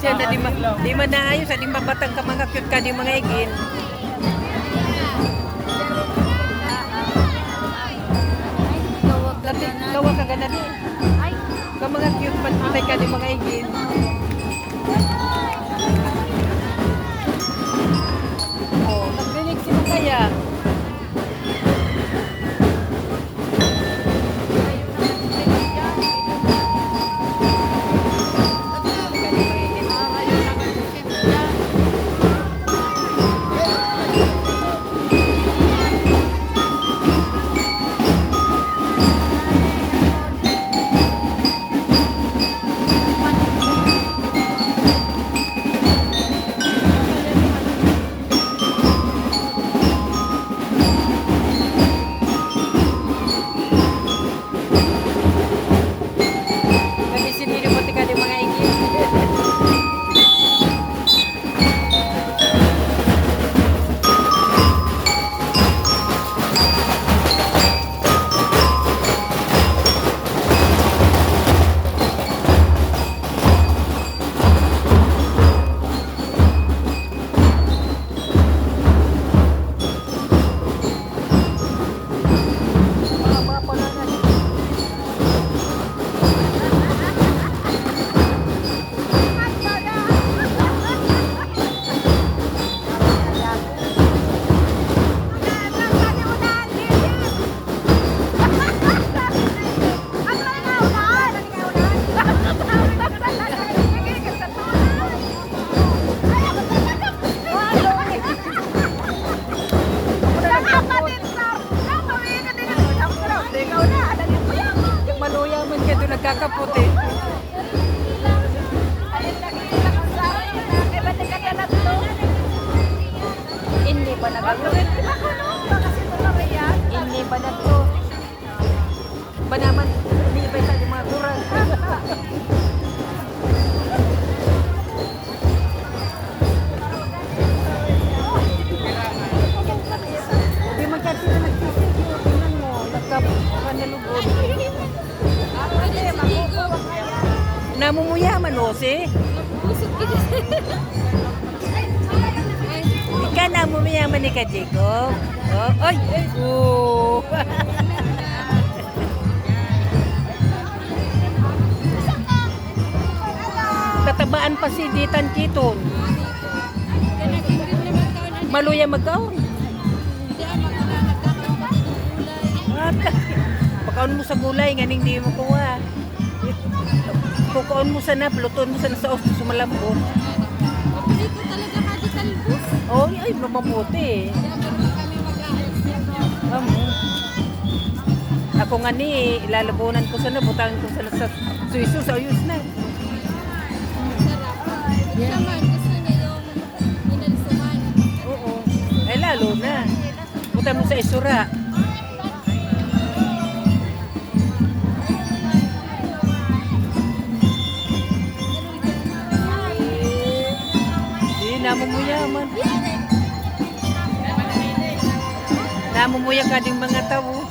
siya na di man naayos, di mabatang ka mga cute ka di mga igin. Kawa ka gana di. Ka mga cute man ka di mga igin. Oh, nagdinig sila kaya. Nagkakaputi. Hindi ba nagkakaputi? Hindi ba nagkakaputi? Ba naman, hindi ba sa mga kurang? Hindi magkasi na nagsisig. Tingnan mo, nagkapanalugod. Namumuyaman o si? Ika namumuyaman ni ka, Jacob? Oh, oy! Oh! Tatabaan pa si Ditan Kiton. Maluya magkaon. Pakaon mo sa gulay, nganing di mo kuha. Kukuon mo sana, pluton mo sana sa osto, sumalambot. Dito talaga kada talbos. Oh, ay, mabuti. Ako nga ni, ilalabunan ko sana, butangan ko sana sa suiso, sa ayos na. Sarap. Yeah. Naman, gusto niya yung inalisuhan. Oo. Ay, lalo na. Butan mo sa isura. Namumuyaman. Namumuya ka ding mga tao.